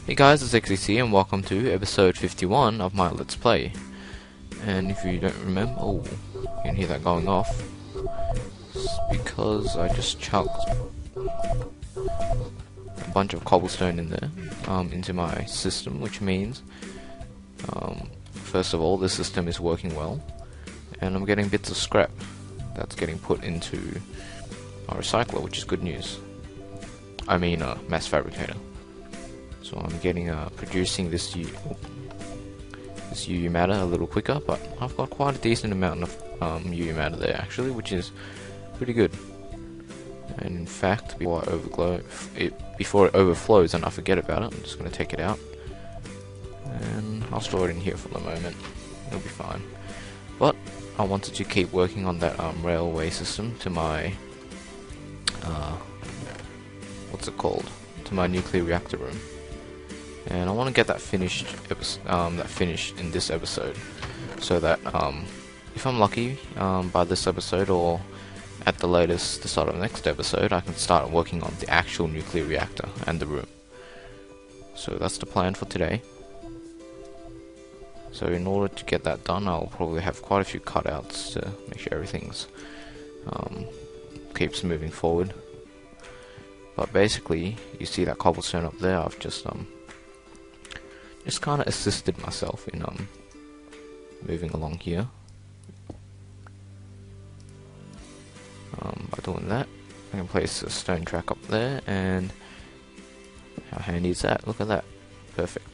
Hey guys, it's xtcs and welcome to episode 51 of my Let's Play. And if you don't remember, oh, you can hear that going off. It's because I just chucked a bunch of cobblestone in there, into my system, which means, first of all, the system is working well, and I'm getting bits of scrap that's getting put into a recycler, which is good news. I mean, a mass fabricator. So I'm getting producing this UU matter a little quicker, but I've got quite a decent amount of UU matter there actually, which is pretty good. And in fact, before it overflows and I forget about it, I'm just going to take it out and I'll store it in here for the moment. It'll be fine. But I wanted to keep working on that railway system to my what's it called? To my nuclear reactor room. And I want to get that finished in this episode, so that if I'm lucky, by this episode or at the latest the start of the next episode, I can start working on the actual nuclear reactor and the room. So that's the plan for today. So in order to get that done, I'll probably have quite a few cutouts to make sure everything's keeps moving forward. But basically, you see that cobblestone up there, I've just kind of assisted myself in moving along here. By doing that, I can place a stone track up there, and how handy is that? Look at that, perfect.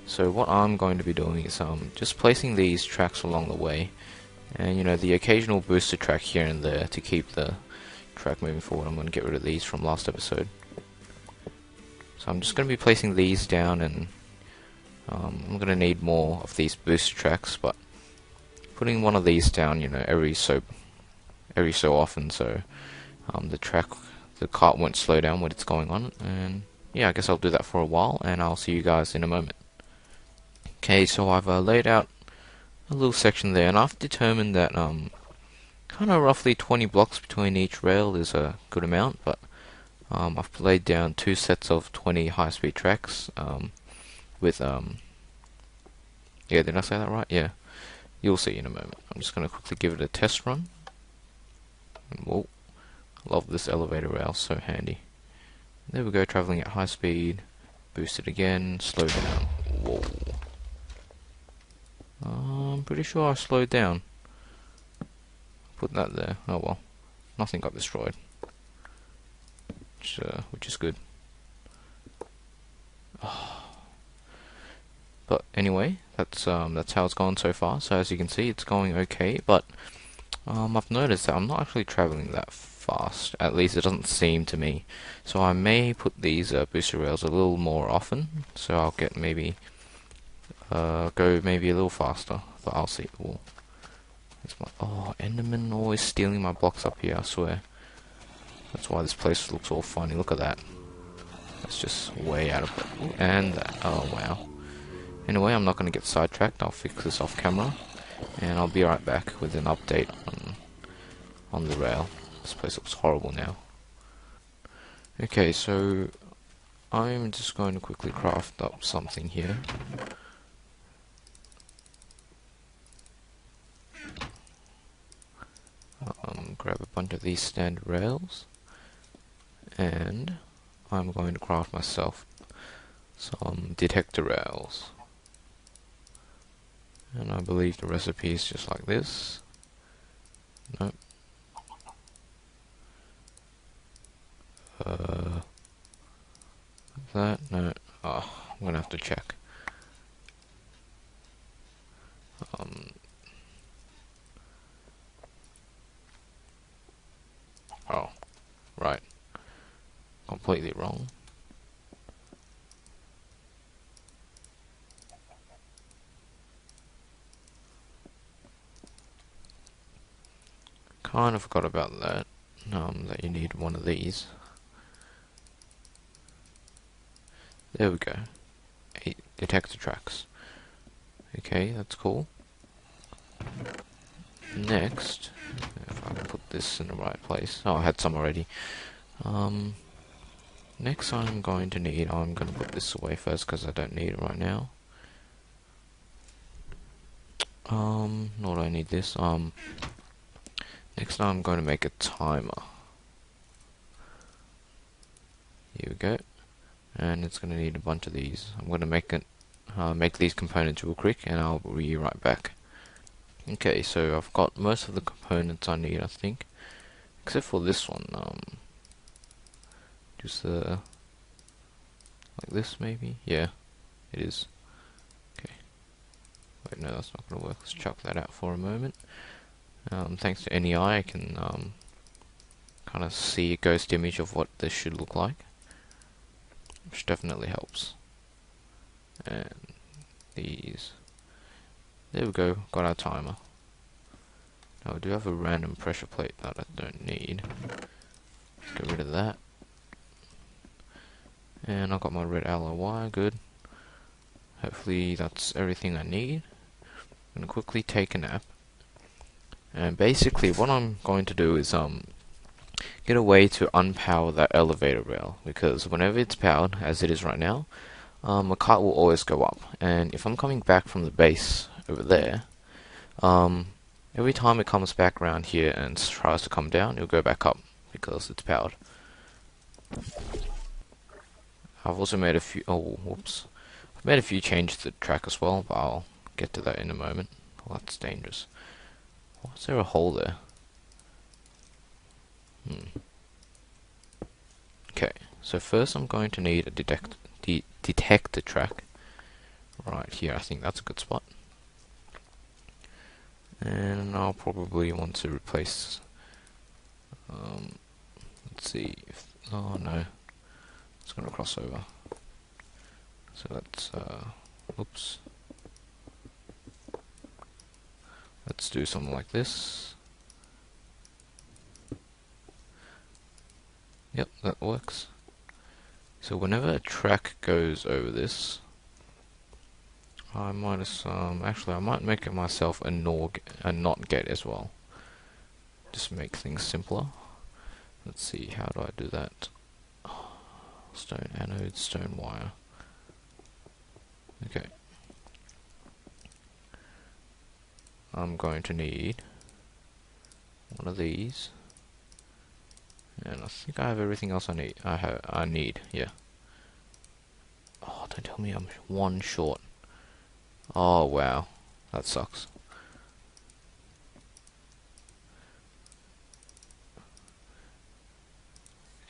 So what I'm going to be doing is just placing these tracks along the way, and you know, the occasional booster track here and there to keep the track moving forward. I'm going to get rid of these from last episode. So I'm just going to be placing these down, and I'm going to need more of these booster tracks, but putting one of these down, you know, every so often, so the cart won't slow down when it's going on. And yeah, I guess I'll do that for a while, and I'll see you guys in a moment. Okay, so I've laid out a little section there, and I've determined that kind of roughly 20 blocks between each rail is a good amount, but I've laid down 2 sets of 20 high-speed tracks. With yeah, did I say that right? Yeah, you'll see in a moment. I'm just going to quickly give it a test run. And whoa, I love this elevator rail, so handy. There we go, traveling at high speed. Boost it again, slow down. Whoa. I'm pretty sure I slowed down. Put that there. Oh well, nothing got destroyed, which is good. Oh. But anyway, that's how it's gone so far. So as you can see, it's going okay, but I've noticed that I'm not actually traveling that fast. At least it doesn't seem to me. So I may put these booster rails a little more often. So I'll get maybe go maybe a little faster. But I'll see. Ooh. Oh, Enderman always stealing my blocks up here. I swear. That's why this place looks all funny. Look at that. That's just way out of it. And that. Oh wow. Anyway, I'm not going to get sidetracked. I'll fix this off camera, and I'll be right back with an update on the rail. This place looks horrible now. Okay, so I'm just going to quickly craft up something here. Grab a bunch of these standard rails, and I'm going to craft myself some detector rails. And I believe the recipe is just like this. Nope. That? No. Oh, I'm gonna have to check. Oh, right. Completely wrong. Kind of forgot about that. That you need one of these. There we go. 8 detector tracks. Okay, that's cool. Next, if I can put this in the right place. Oh, I had some already. Next I'm going to need, I'm going to put this away first because I don't need it right now. Nor do I need this. Next I'm going to make a timer. Here we go. And it's going to need a bunch of these. I'm going to make these components real quick and I'll be right back. Okay, so I've got most of the components I need, I think. Except for this one. Just like this maybe? Yeah, it is. Okay. Wait, no, that's not going to work. Let's chuck that out for a moment. Thanks to NEI, I can kind of see a ghost image of what this should look like, which definitely helps. And these, there we go, got our timer. Now we do have a random pressure plate that I don't need. Get rid of that. And I've got my red alloy wire, good. Hopefully that's everything I need. I'm going to quickly take a nap. And basically what I'm going to do is get a way to unpower that elevator rail, because whenever it's powered, as it is right now, my cart will always go up. And if I'm coming back from the base over there, every time it comes back around here and tries to come down, it'll go back up because it's powered. I've also made a few, I've made a few changes to the track as well, but I'll get to that in a moment. Well, that's dangerous. Why is there a hole there? Okay, so first I'm going to need a detector track. Right here, I think that's a good spot. And I'll probably want to replace, let's see, oh no, it's going to cross over. So let's, oops. Let's do something like this. Yep, that works. So whenever a track goes over this, I might actually I might make it myself a NOT gate as well. Just make things simpler. Let's see, how do I do that? Stone anode, stone wire. Okay. I'm going to need one of these. And I think I have everything else I need. I need, yeah. Oh, don't tell me I'm one short. Oh wow, that sucks.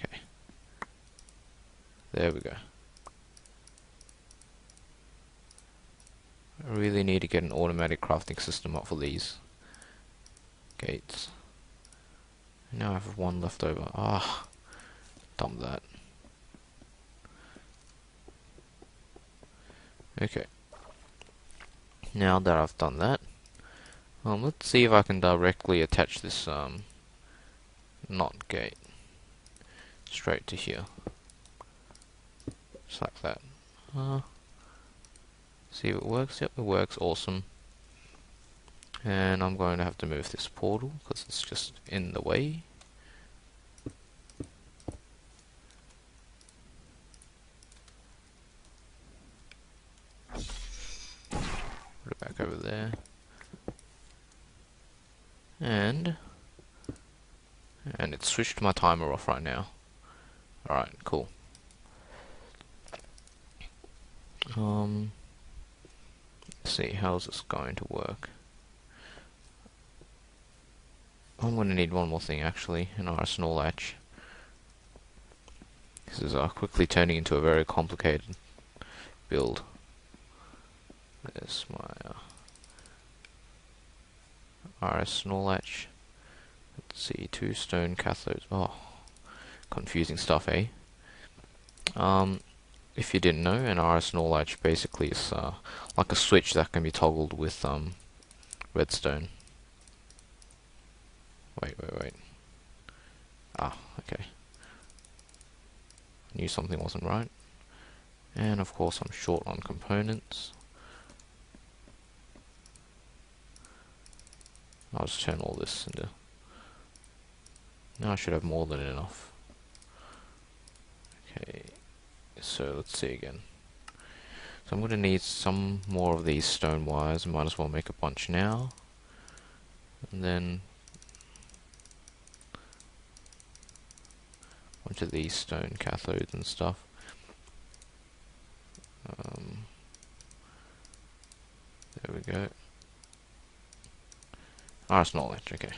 Okay. There we go. I really need to get an automatic crafting system up for these gates. Now I have one left over. Ah, dump that. Okay. Now that I've done that, let's see if I can directly attach this NOT gate straight to here. Just like that. See if it works. Yep, it works. Awesome. And I'm going to have to move this portal because it's just in the way. Put it back over there. And it's switched my timer off right now. Alright, cool. Let's see, how's this going to work? I'm going to need one more thing actually, an arsenal latch. This is quickly turning into a very complicated build. There's my arsenal latch. Let's see, 2 stone cathodes. Oh, confusing stuff, eh? If you didn't know, an arsenal latch basically is like a switch that can be toggled with redstone. Wait. Ah, okay. I knew something wasn't right. And of course I'm short on components. I'll just turn all this into... Now I should have more than enough. Okay, so let's see again. So I'm going to need some more of these stone wires. I might as well make a bunch now. And then a bunch of these stone cathodes and stuff. There we go. It's not ledge, okay.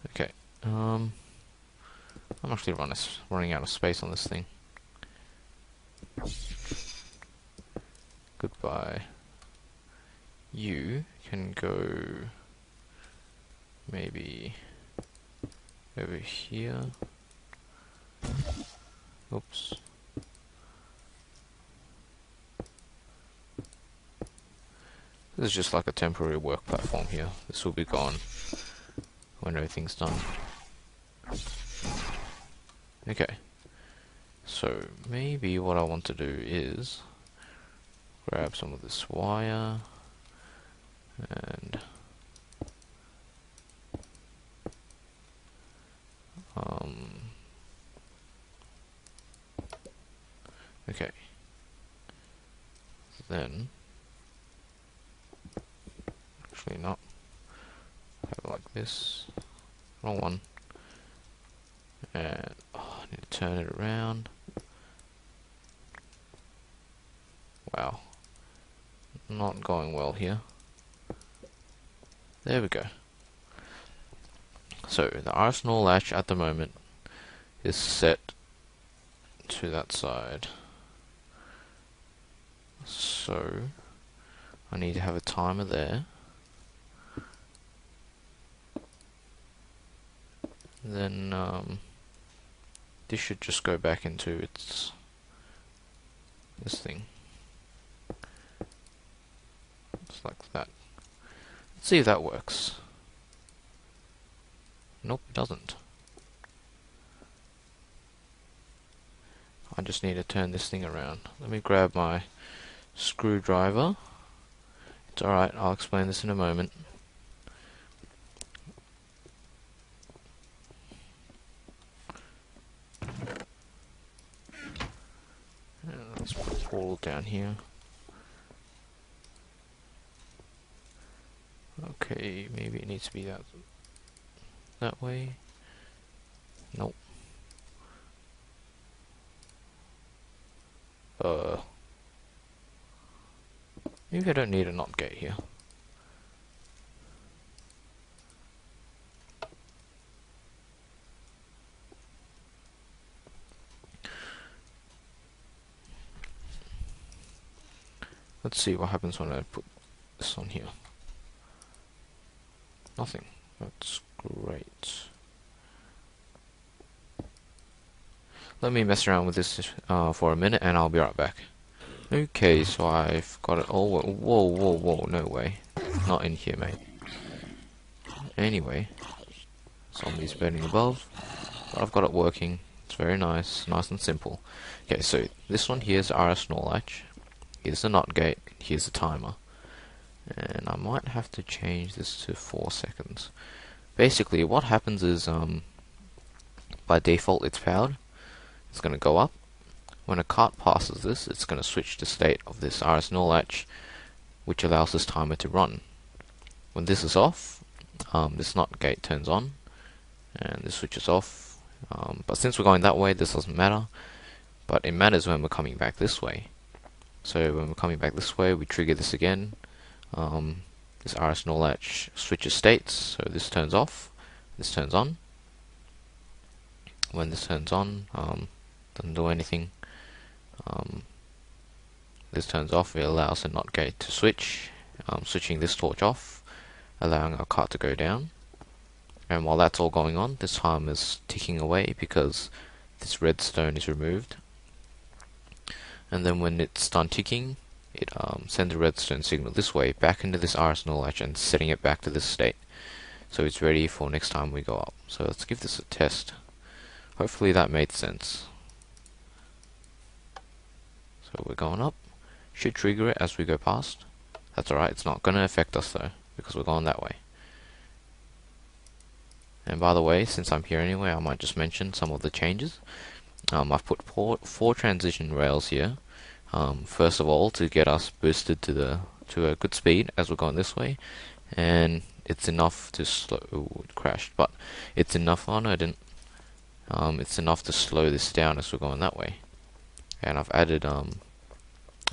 Okay, I'm actually running out of space on this thing. Goodbye. You can go maybe over here. Oops. This is just like a temporary work platform here. This will be gone when everything's done. Okay. So maybe what I want to do is grab some of this wire and okay. Then actually not. Have it like this. Wrong one. And I need to turn it around. Wow. Not going well here. There we go. So the arsenal latch at the moment is set to that side. So I need to have a timer there. Then this should just go back into this thing. Just like that. Let's see if that works. Nope, it doesn't. I just need to turn this thing around. Let me grab my screwdriver. It's alright, I'll explain this in a moment. Let's put a portal down here. Okay, maybe it needs to be that way. Nope. Maybe I don't need a NOT gate here. Let's see what happens when I put this on here. Nothing. That's great. Let me mess around with this for a minute and I'll be right back. Okay, so I've got it all. Whoa, no way. Not in here, mate. Anyway, zombies burning above. But I've got it working. It's very nice and simple. Okay, so this one here is the arsenal latch. Here's the NOT gate. Here's the timer. And I might have to change this to 4 seconds. Basically, what happens is, by default, it's powered. It's going to go up. When a cart passes this, it's going to switch the state of this arsenal latch, which allows this timer to run. When this is off, this NOT gate turns on, and this switches off. But since we're going that way, this doesn't matter. But it matters when we're coming back this way. So when we're coming back this way, we trigger this again. This arsenal latch switches states, so this turns off, this turns on. When this turns on, doesn't do anything. This turns off, it allows the NOT gate to switch, switching this torch off, allowing our cart to go down. And while that's all going on, this timer is ticking away because this redstone is removed. And then when it's done ticking, it sends a redstone signal this way back into this arsenal latch and setting it back to this state. So it's ready for next time we go up. So let's give this a test. Hopefully that made sense. So we're going up. Should trigger it as we go past. That's alright, it's not going to affect us though, because we're going that way. And by the way, since I'm here anyway, I might just mention some of the changes. I've put four transition rails here. First of all, to get us boosted to a good speed as we're going this way, and it's enough to slow. Ooh, it crashed, but it's enough. Oh no, it didn't. It's enough to slow this down as we're going that way. And I've added a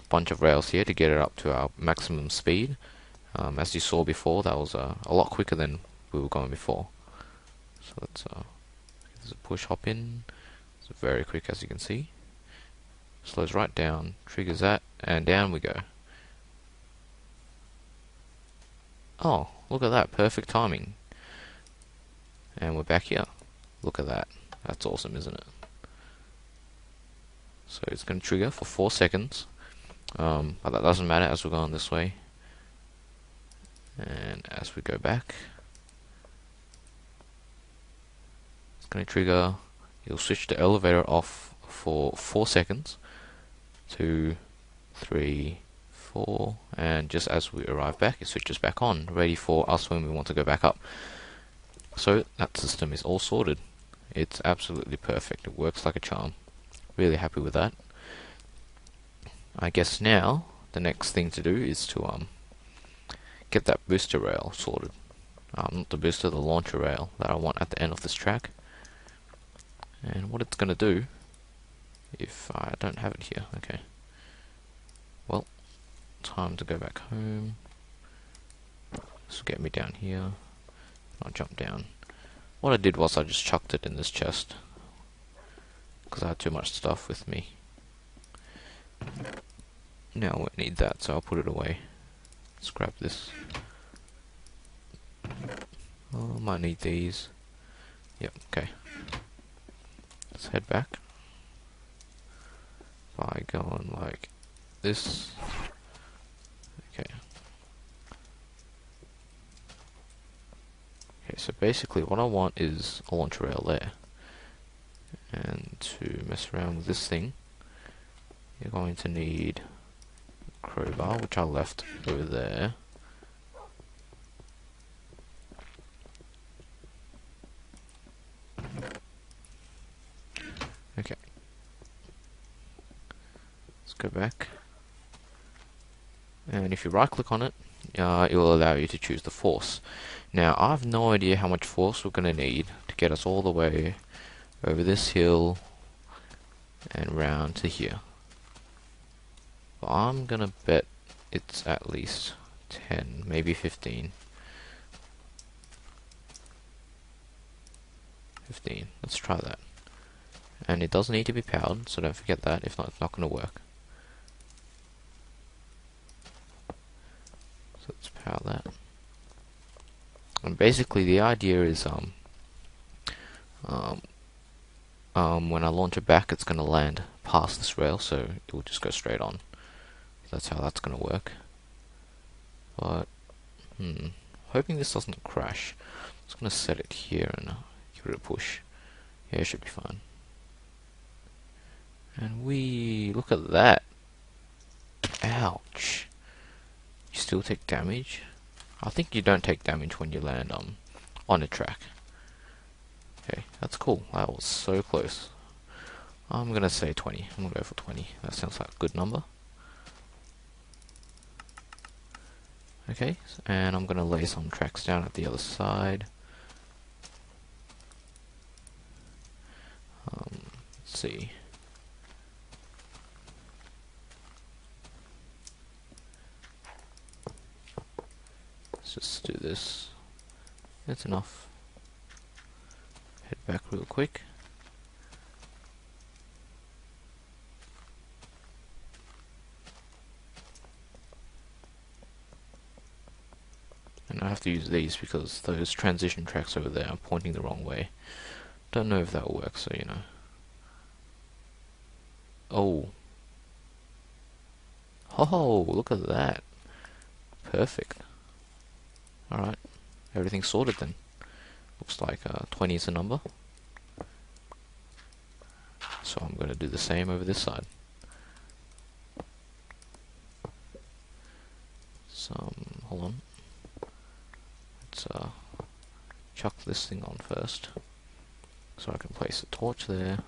bunch of rails here to get it up to our maximum speed. As you saw before, that was a lot quicker than we were going before. So let's there's a push hop in. It's very quick, as you can see. Slows right down, triggers that, and down we go. Oh, look at that, perfect timing. And we're back here. Look at that. That's awesome, isn't it? So it's going to trigger for 4 seconds. But that doesn't matter as we're going this way. And as we go back, it's going to trigger. You'll switch the elevator off for 4 seconds. 2, 3, 4, and just as we arrive back, it switches back on, ready for us when we want to go back up. So that system is all sorted. It's absolutely perfect. It works like a charm. Really happy with that. I guess now the next thing to do is to get that booster rail sorted. Not the booster, the launcher rail that I want at the end of this track. And what it's going to do, if I don't have it here, okay. Well, time to go back home. This will get me down here. I'll jump down. What I did was I just chucked it in this chest because I had too much stuff with me. Now I won't need that, so I'll put it away. Let's grab this. Oh, I might need these. Yep, okay. Let's head back by going like this. Okay. Okay, so basically what I want is a launch rail there. And to mess around with this thing, you're going to need a crowbar, which I left over there. Okay. Let's go back. And if you right click on it, it will allow you to choose the force. Now, I have no idea how much force we're going to need to get us all the way over this hill and round to here. But I'm going to bet it's at least 10, maybe 15. 15. Let's try that. And it does need to be powered, so don't forget that. If not, it's not going to work. So let's power that. And basically the idea is when I launch it back, it's going to land past this rail, so it will just go straight on. That's how that's going to work. But hoping this doesn't crash. I'm just going to set it here and give it a push. Yeah, it should be fine. And we look at that. Ouch. You still take damage? I think you don't take damage when you land on a track. Okay, that's cool. That was so close. I'm gonna say 20. I'm gonna go for 20. That sounds like a good number. Okay, and I'm gonna lay some tracks down at the other side. Let's see. Let's just do this. That's enough. Head back real quick. And I have to use these because those transition tracks over there are pointing the wrong way. Don't know if that will work, so you know. Oh. Oh, look at that. Perfect. Alright. Everything's sorted then. Looks like 20 is the number. So I'm going to do the same over this side. Hold on. Let's chuck this thing on first, so I can place a torch there,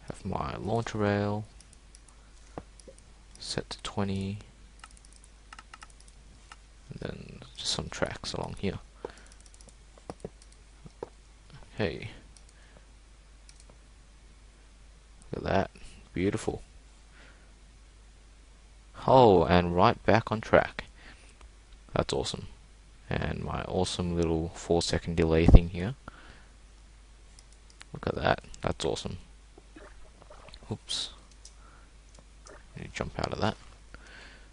have my launcher rail set to 20, and then just some tracks along here. Okay, look at that, beautiful. Oh, and right back on track. That's awesome. And my awesome little 4-second delay thing here. Look at that, that's awesome. Oops. Need to jump out of that.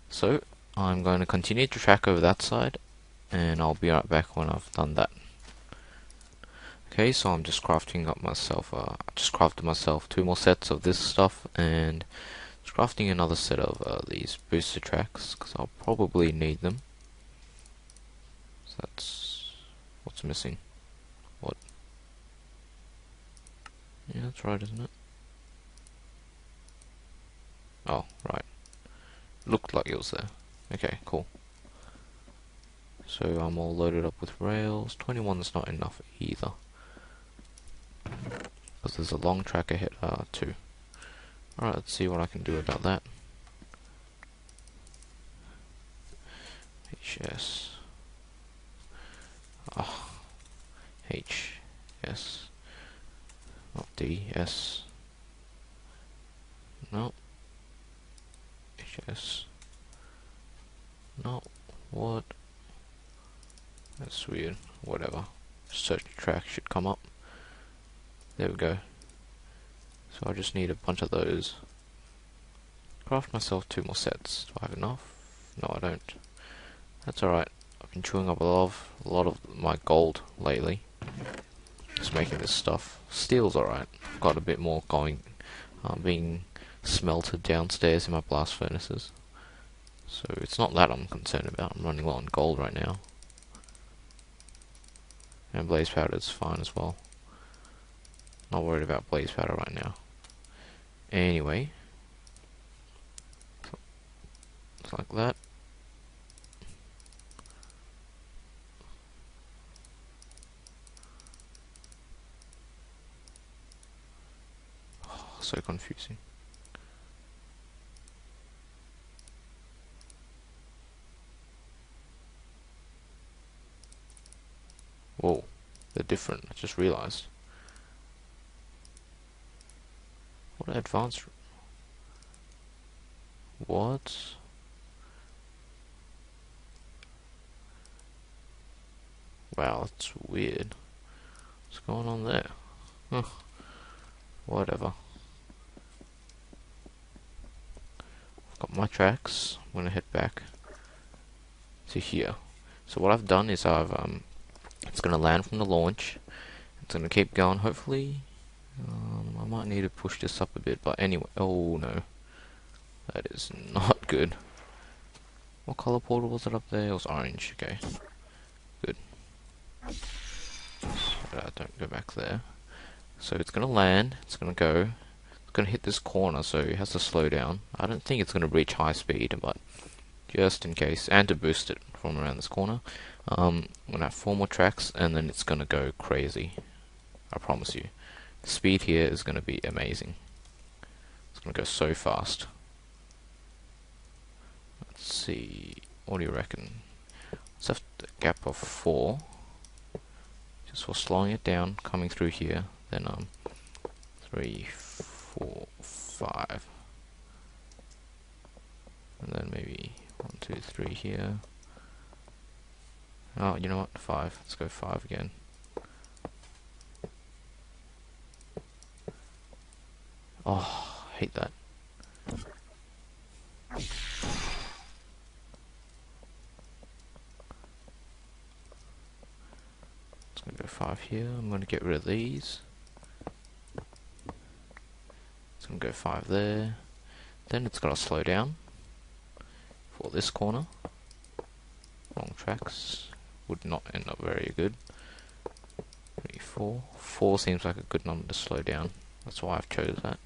So, I'm going to continue to track over that side, and I'll be right back when I've done that. Okay, so I'm just crafting up myself, just crafted myself 2 more sets of this stuff, and just crafting another set of these booster tracks, because I'll probably need them. So that's what's missing. What? Yeah, that's right, isn't it? Oh, right. Looked like it was there. Okay, cool. So I'm all loaded up with rails. 21 is not enough either, because there's a long track ahead too. Alright, let's see what I can do about that. HS. Oh. HS. Not DS. No. HS. No. What? That's weird. Whatever. Search track should come up. There we go. So I just need a bunch of those. Craft myself 2 more sets. Do I have enough? No, I don't. That's alright. I've been chewing up a lot of my gold lately. Just making this stuff. Steel's alright. I've got a bit more going, being smelted downstairs in my blast furnaces. So it's not that I'm concerned about. I'm running low on gold right now. And blaze powder is fine as well. Not worried about blaze powder right now. Anyway, it's like that. Oh, so confusing. Whoa, they're different. I just realized. What advanced? What? Wow, that's weird. What's going on there? Huh. Whatever. I've got my tracks. I'm gonna head back to here. So what I've done is it's gonna land from the launch. It's gonna keep going. Hopefully, I might need to push this up a bit. But anyway, oh no, that is not good. What color portal was it up there? It was orange. Okay, good. Don't go back there. So it's gonna land. It's gonna go. It's gonna hit this corner, so it has to slow down. I don't think it's gonna reach high speed, but just in case, and to boost it from around this corner. I'm gonna have 4 more tracks, and then it's gonna go crazy. I promise you. The speed here is gonna be amazing. It's gonna go so fast. Let's see. What do you reckon? Let's have a gap of 4, just for slowing it down, coming through here. Then 3, 4, 5, and then maybe 1, 2, 3 here. Oh, you know what? 5. Let's go 5 again. Oh, I hate that. It's gonna go 5 here. I'm gonna get rid of these. It's gonna go 5 there. Then it's gonna slow down for this corner. Wrong tracks. Would not end up very good. 3, 4. 4 seems like a good number to slow down. That's why I've chose that.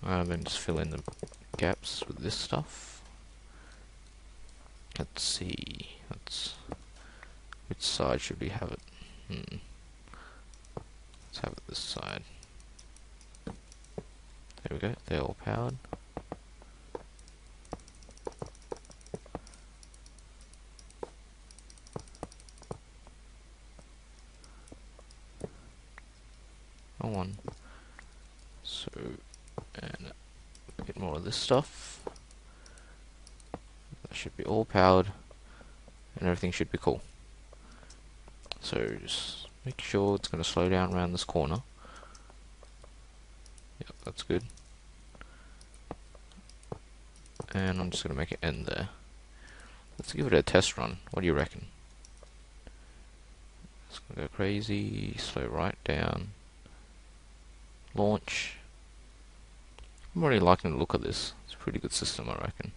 Then just fill in the gaps with this stuff. Let's see. Which side should we have it? Let's have it this side. There we go, they're all powered. One. So, and a bit more of this stuff. That should be all powered, and everything should be cool. So just make sure it's going to slow down around this corner. Yep, that's good. And I'm just going to make it end there. Let's give it a test run. What do you reckon? It's going to go crazy, slow right down. Launch. I'm already liking the look of this. It's a pretty good system, I reckon.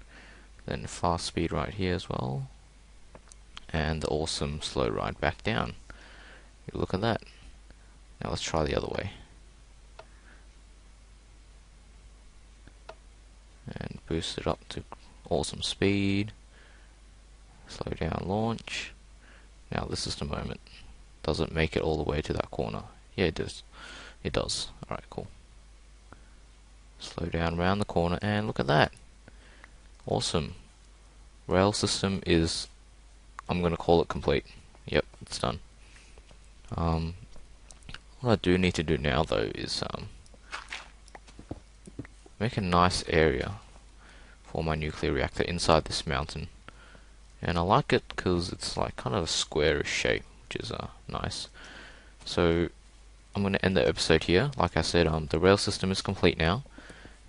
Then fast speed right here as well. And the awesome slow ride back down. You look at that. Now let's try the other way. And boost it up to awesome speed. Slow down launch. Now this is the moment. Does it make it all the way to that corner? Yeah, it does. It does. Alright, cool. Slow down around the corner and look at that. Awesome. Rail system is, I'm going to call it complete. Yep, it's done. What I do need to do now though is make a nice area for my nuclear reactor inside this mountain. And I like it because it's like kind of a squarish shape, which is nice. So I'm going to end the episode here. Like I said, the rail system is complete now.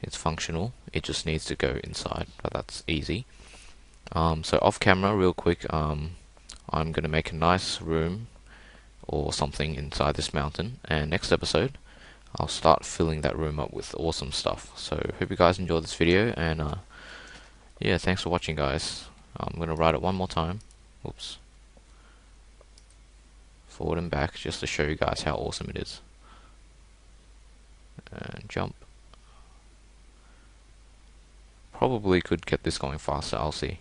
It's functional. It just needs to go inside, but that's easy. So off camera, real quick, I'm going to make a nice room or something inside this mountain, and next episode I'll start filling that room up with awesome stuff. So hope you guys enjoyed this video, and yeah, thanks for watching, guys. I'm going to write it one more time. Whoops. Forward and back, just to show you guys how awesome it is. And jump. Probably could get this going faster, I'll see.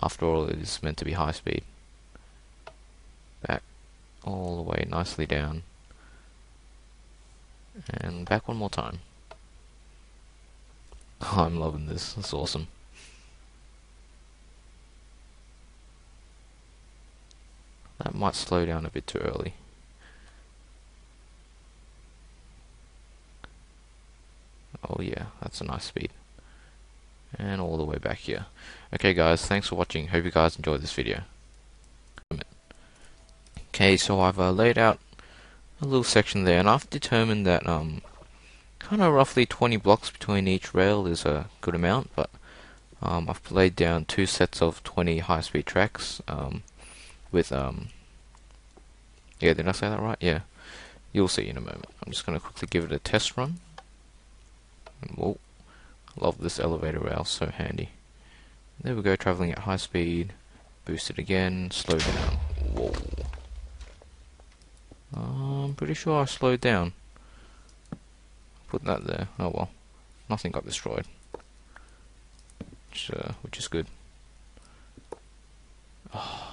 After all, it is meant to be high speed. Back all the way nicely down. And back one more time. I'm loving this, it's awesome. That might slow down a bit too early. Oh yeah, that's a nice speed. And all the way back here. Okay guys, thanks for watching. Hope you guys enjoyed this video. Okay, so I've laid out a little section there, and I've determined that kind of roughly 20 blocks between each rail is a good amount, but I've laid down 2 sets of 20 high-speed tracks with yeah, did I say that right? Yeah, you'll see in a moment. I'm just going to quickly give it a test run. And whoa, I love this elevator rail, so handy. There we go, traveling at high speed. Boost it again, slow down. Whoa. I'm pretty sure I slowed down. Put that there. Oh well, nothing got destroyed, which is good. Oh.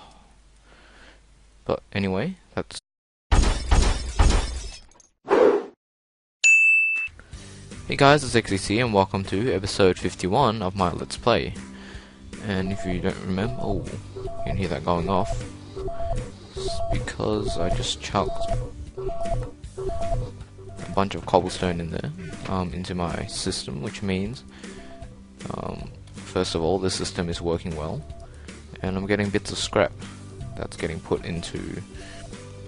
But anyway, that's. Hey guys, it's xtcs and welcome to episode 51 of my Let's Play. And if you don't remember, oh, you can hear that going off. It's because I just chucked a bunch of cobblestone in there, into my system, which means, first of all, the system is working well, and I'm getting bits of scrap that's getting put into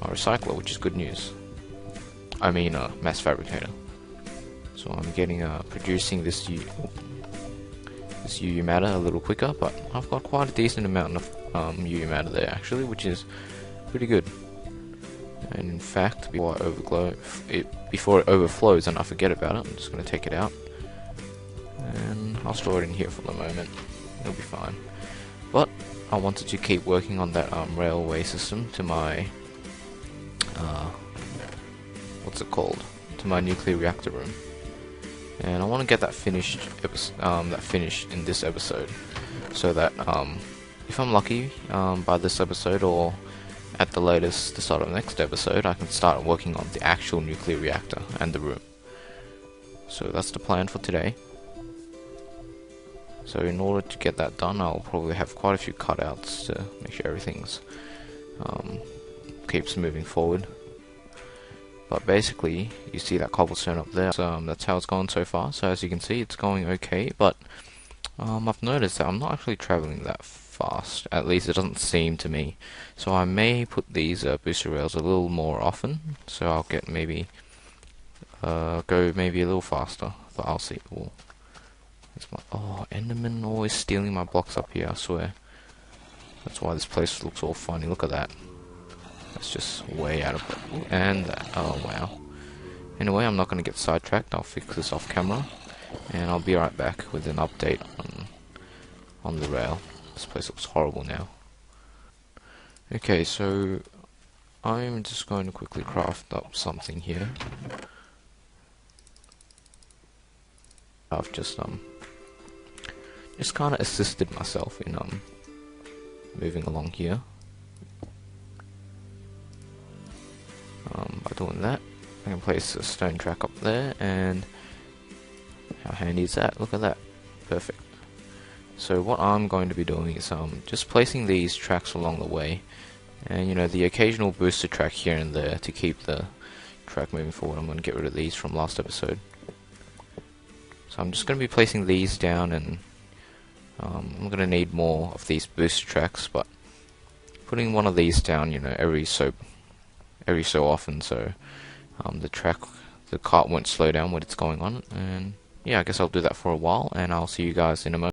my recycler, which is good news. I mean, mass fabricator. So I'm getting producing this UU matter a little quicker, but I've got quite a decent amount of UU matter there actually, which is pretty good. And in fact, before it overflows and I forget about it, I'm just going to take it out and I'll store it in here for the moment. It'll be fine. But I wanted to keep working on that railway system to my what's it called? To my nuclear reactor room. And I want to get that finished in this episode, so that if I'm lucky by this episode, or at the latest, the start of the next episode, I can start working on the actual nuclear reactor and the room. So that's the plan for today. So in order to get that done, I'll probably have quite a few cutouts to make sure everything's keeps moving forward. But basically, you see that cobblestone up there. So, that's how it's gone so far. So as you can see, it's going okay. But I've noticed that I'm not actually traveling that fast. At least it doesn't seem to me. So I may put these booster rails a little more often. So I'll get maybe go maybe a little faster. But I'll see. Ooh. Oh, Enderman always stealing my blocks up here, I swear. That's why this place looks all funny. Look at that. That's just way out of place. And that. Oh, wow. Anyway, I'm not going to get sidetracked. I'll fix this off camera. And I'll be right back with an update on the rail. This place looks horrible now. Okay, so I'm just going to quickly craft up something here. I've just kind of assisted myself in moving along here. By doing that, I can place a stone track up there, and how handy is that? Look at that, perfect. So what I'm going to be doing is just placing these tracks along the way, and you know, the occasional booster track here and there to keep the track moving forward. I'm going to get rid of these from last episode. So I'm just going to be placing these down, and I'm going to need more of these booster tracks, but putting one of these down, you know, every so often, so the cart won't slow down when it's going on. And yeah, I guess I'll do that for a while, and I'll see you guys in a moment.